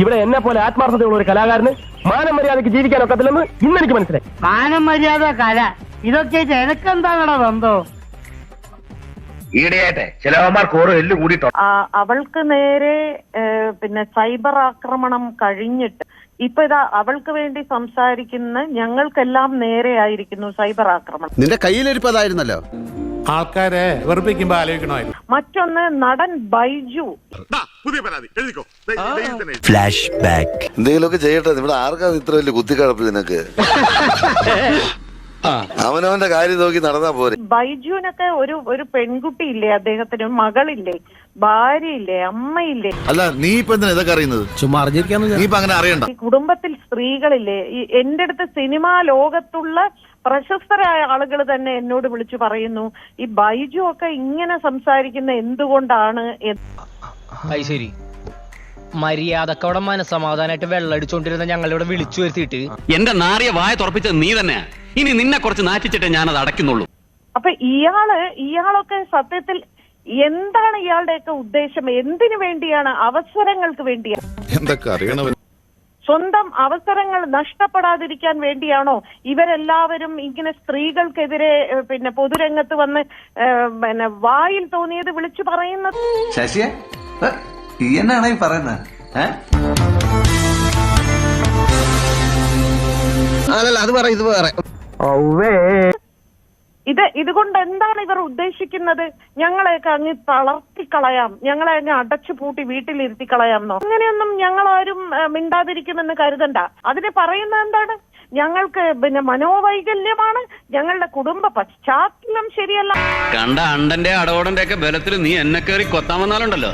ഇവിടെ എന്നെ പോലെ ആത്മാർത്ഥതയുള്ള ഒരു കലാകാരന് മാനം മര്യാദയ്ക്ക് ജീവിക്കാൻ ഒക്കത്തില്ലെന്ന് ഇന്നെനിക്ക് മനസ്സിലായി. മാനം മര്യാദ കല ഇതൊക്കെ എനക്കെന്താണോ ബന്ധോ? ഈടെയായിട്ടെ ചിലവന്മാർക്ക് ഓരോ എല്ല് കൂടിയിട്ടുണ്ട്. അവൾക്ക് നേരെ പിന്നെ സൈബർ ആക്രമണം കഴിഞ്ഞിട്ട് ഇപ്പൊ ഇതാ അവൾക്ക് വേണ്ടി സംസാരിക്കുന്ന ഞങ്ങൾക്കെല്ലാം നേരെ ആയിരിക്കുന്നു സൈബർ ആക്രമണം. നിന്റെ കയ്യിലിരിപ്പതായിരുന്നല്ലോ. ആൾക്കാരെ വെറുപ്പിക്കുമ്പോ ആലോചിക്കണമായിരുന്നു. മറ്റൊന്ന് നടൻ ബൈജു. Flash back. എന്തെങ്കിലുമൊക്കെ ചെയ്യട്ടെ. ഇവിടെ ആർക്കാ ഇത്ര വലിയ കുത്തിക്കഴപ്പ് നിനക്ക്? അവനവന്റെ കാര്യം നോക്കി നടന്നാ പോരെ. ബൈജുവിനൊക്കെ ഒരു പെൺകുട്ടിയില്ലേ, അദ്ദേഹത്തിന് മകളില്ലേ, ഭാര്യയില്ലേ, അമ്മയില്ലേ? അല്ല നീ ഇപ്പൊ എന്തിനാ ഇതൊക്കെ അറിയുന്നത്? ചുമ്മാ അറിഞ്ഞിരിക്കാന്ന്. നീ ഇപ്പൊ അങ്ങനെ അറിയണ്ട. ഈ കുടുംബത്തിൽ സ്ത്രീകളില്ലേ? എന്റെ അടുത്ത് സിനിമാ ലോകത്തുള്ള പ്രശസ്തരായ ആളുകൾ തന്നെ എന്നോട് വിളിച്ചു പറയുന്നു, ഈ ബൈജു ഒക്കെ ഇങ്ങനെ സംസാരിക്കുന്ന എന്തുകൊണ്ടാണ്? ശരി, മര്യാദക്കവിടെ മനസമാധാനമായിട്ട് വെള്ളടിച്ചോണ്ടിരുന്ന ഞങ്ങളിവിടെ വിളിച്ചു വരുത്തിയിട്ട് എന്റെ നാറിയ വായ തുറപ്പിച്ചത് നീ തന്നെ. ഇനി നിന്നെ കുറച്ച് നാറ്റിച്ചിട്ടേ ഞാനത് അടയ്ക്കുന്നുള്ളൂ. അപ്പൊ ഇയാളൊക്കെ സത്യത്തിൽ എന്താണ് ഇയാളുടെയൊക്കെ ഉദ്ദേശം? എന്തിനു വേണ്ടിയാണ്? അവസരങ്ങൾക്ക് വേണ്ടിയാണ്. എന്തൊക്കെ അറിയണവൻ? സ്വന്തം അവസരങ്ങൾ നഷ്ടപ്പെടാതിരിക്കാൻ വേണ്ടിയാണോ ഇവരെല്ലാവരും ഇങ്ങനെ സ്ത്രീകൾക്കെതിരെ പിന്നെ പൊതുരംഗത്ത് വന്ന് പിന്നെ വായിൽ തോന്നിയത് വിളിച്ചു പറയുന്നത്? ശശിയെ എന്നാണ് ഈ പറയുന്നത്? അല്ലല്ല, അത് പറ, ഇത് വേറെ. ഇതുകൊണ്ട് എന്താണ് ഇവർ ഉദ്ദേശിക്കുന്നത്? ഞങ്ങളെയൊക്കെ അങ്ങ് തളർത്തിക്കളയാം, ഞങ്ങളെ അങ്ങ് അടച്ചു പൂട്ടി വീട്ടിലിരുത്തി കളയാമെന്നോ? അങ്ങനെയൊന്നും ഞങ്ങളാരും മിണ്ടാതിരിക്കുമെന്ന് കരുതണ്ട. അതിന് പറയുന്നത് എന്താണ്? ഞങ്ങൾക്ക് പിന്നെ മനോവൈകല്യമാണ്, ഞങ്ങളുടെ കുടുംബ പശ്ചാത്തലം ശരിയല്ല. കണ്ട അണ്ടന്റെ അടവോടന്റെ ഒക്കെ ബലത്തിൽ നീ എന്നെ കയറി കൊത്താൻ വന്നാലുണ്ടല്ലോ.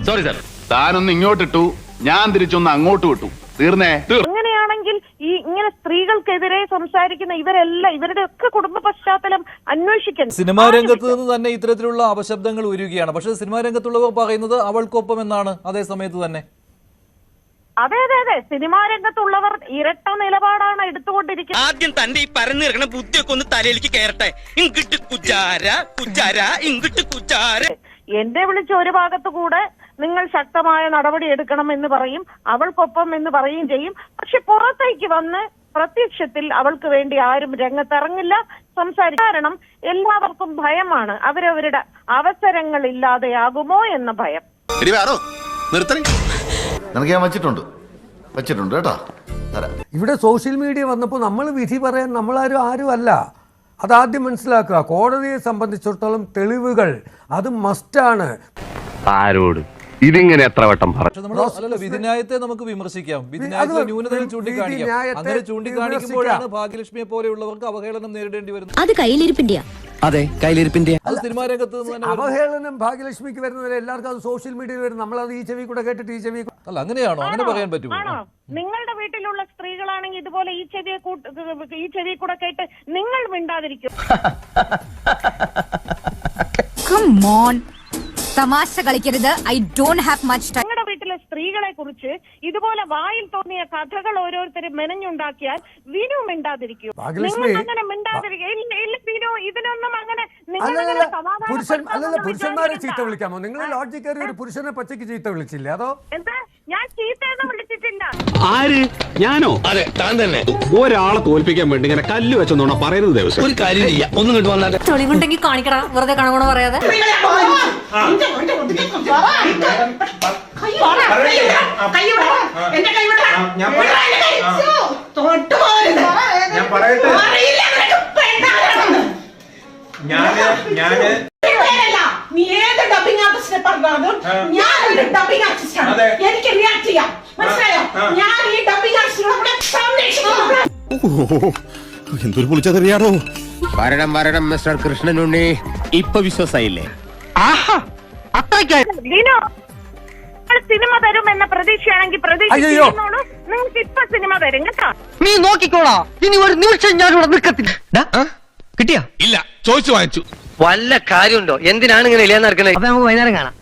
Sorry sir. താനൊന്ന് ഇങ്ങോട്ടിട്ടു, ഞാൻ തിരിച്ചൊന്ന് അങ്ങോട്ട് വിട്ടു. തീർന്നേ. അങ്ങനെയാണെങ്കിൽ ഈ ഇങ്ങനെ സ്ത്രീകൾക്കെതിരെ സംസാരിക്കുന്ന ഇവരുടെ ഒക്കെ കുടുംബ പശ്ചാത്തലം അന്വേഷിക്കണം. സിനിമാ രംഗത്ത് നിന്ന് തന്നെ ഇത്തരത്തിലുള്ള അപശബ്ദങ്ങൾ ഉയരുകയാണ്. പക്ഷെ സിനിമാ രംഗത്തുള്ളവർ പറയുന്നത് അവൾക്കൊപ്പം എന്നാണ്. അതേ സമയത്ത് തന്നെ അതെ സിനിമാ രംഗത്തുള്ളവർ ഇരട്ട നിലപാടാണ് എടുത്തുകൊണ്ടിരിക്കുന്നത്. ആദ്യം തന്റെ ഈ പരന്നു കിടക്കുന്ന ബുദ്ധിയൊക്കെ ഒന്ന് തലയിലേക്ക് കയറട്ടെ. ഇങ്ങോട്ട് കുജാര കുജാര, ഇങ്ങോട്ട് കുജാര. എന്നെ വിളിച്ച് ഒരു ഭാഗത്തു കൂടെ നിങ്ങൾ ശക്തമായ നടപടി എടുക്കണം എന്ന് പറയും, അവൾക്കൊപ്പം എന്ന് പറയുകയും ചെയ്യും. പക്ഷെ പുറത്തേക്ക് വന്ന് പ്രത്യക്ഷത്തിൽ അവൾക്ക് വേണ്ടി ആരും രംഗത്തിറങ്ങില്ല, സംസാരിക്കും. കാരണം എല്ലാവർക്കും ഭയമാണ്, അവരവരുടെ അവസരങ്ങൾ ഇല്ലാതെയാകുമോ എന്ന ഭയം. നിനക്ക് ഞാൻ വെച്ചിട്ടുണ്ട് കേട്ടോ. ഇവിടെ സോഷ്യൽ മീഡിയ വന്നപ്പോൾ നമ്മൾ വിധി പറയാൻ ആരും അല്ല. അതാദ്യം മനസ്സിലാക്കുക. കോടതിയെ സംബന്ധിച്ചിടത്തോളം തെളിവുകൾ അത് മസ്റ്റാണ്. ആരോട് ഇതിങ്ങനെ എത്ര വട്ടം അല്ലല്ലോ, വിധിന്യായത്തെ നമുക്ക് വിമർശിക്കാം, വിധിന്യായത്തിലെ ന്യൂനതകൾ ചൂണ്ടിക്കാണിക്കാം. അങ്ങനെ ചൂണ്ടിക്കാണിക്കുമ്പോഴാണ് ഭാഗ്യലക്ഷ്മിയെ പോലെയുള്ളവർക്ക് അവഹേളനം നേരിടേണ്ടി വരുന്നത്. അത് കയ്യിലിരിപ്പിന്റെയാ. അതെ, കയ്യിലിരിപ്പിന്റെ. അത് സിനിമാ രംഗത്ത് നിന്ന് തന്നെ അവഹേളനം ഭാഗ്യലക്ഷ്മിക്ക് വരുന്നവരെ എല്ലാവർക്കും അത് സോഷ്യൽ മീഡിയയിൽ വരും. നമ്മളത് ഈ ചെവി കൂടെ കേട്ടിട്ട് ഈ ചെവി. അല്ല, അങ്ങനെയാണോ? അങ്ങനെ പറയാൻ പറ്റുമോ? നിങ്ങളുടെ വീട്ടിലുള്ള സ്ത്രീകളാണെങ്കിൽ ഇതുപോലെ ഈ ചെവി കൂടെ കേട്ട് നിങ്ങൾ മിണ്ടാതിരിക്കും. തമാശ കളിക്കരുത്. I don't have much time. നിങ്ങളുടെ വീട്ടിലെ സ്ത്രീകളെ കുറിച്ച് ഇതുപോലെ വായിൽ തോന്നിയ കഥകൾ ഓരോരുത്തരും മെനഞ്ഞുണ്ടാക്കിയാൽ വിനു മിണ്ടാതിരിക്കും. നിങ്ങൾ അങ്ങനെ മിണ്ടാതിരിക്കും. വിനു ഇതിനൊന്നും അങ്ങനെ പുരുഷന്മാരെ ചീത്ത വിളിക്കാമോ? നിങ്ങൾ ലോഡ്ജിൽ കയറി ഒരു പുരുഷനെ പച്ചയ്ക്ക് ചീത്ത വിളിച്ചില്ലേ? അതോ എന്താ? ഞാൻ ചീത്തയൊന്നും വിളിച്ചിട്ടില്ല. ആര്? ഞാനോ? അതെ, താൻ തന്നെ. ഒരാളെ തോൽപ്പിക്കാൻ വേണ്ടി ഇങ്ങനെ കല്ല് വെച്ചോണ്ടാ പറയുന്നത്. ദിവസം ഒരു കാര്യം ചെയ്യാം, ഒന്നും കിട്ടു വന്നാട്ടെ. തെളിവുണ്ടെങ്കിൽ കാണിക്കടാ, വെറുതെ കണവണ പറയാതെ. നീ ഏത് ഡബിംഗ് ആർട്ടിസ്റ്റിനെ പറഞ്ഞാലും ഞാനൊരു ഡബിംഗ് ആർട്ടിസ്റ്റാണ്. എനിക്ക് റിയാക്ട് ചെയ്യാം, മനസ്സിലായോ? ഞാൻ ഈ ഡബിംഗ് ആർട്ടിസ്റ്റിനോട് സംരക്ഷിക്കണം. എന്തൊരു പൊളിച്ചതറിയാടോ. വരണം മിസ്റ്റർ കൃഷ്ണനുണ്ണി. ഇപ്പൊ വിശ്വാസായില്ലേ? വിനു, സിനിമ തരും എന്ന പ്രതീക്ഷയാണെങ്കിൽ പ്രതീക്ഷിക്കുന്നോളൂ. നിങ്ങൾക്ക് ഇപ്പൊ സിനിമ തരും കേട്ടോ. നീ നോക്കിക്കോളാ, ഇനി ഒരു നിമിഷം ഞാൻ ഇവിടെ നിൽക്കത്തില്ല. കിട്ടിയാ? ഇല്ല, ചോദിച്ചു വാങ്ങിച്ചു. വല്ല കാര്യമുണ്ടോ? എന്തിനാണ് ഇങ്ങനെ ഇല്ലാന്ന് നടക്കുന്നത്? അപ്പൊ നമുക്ക് വൈകുന്നേരം കാണാം.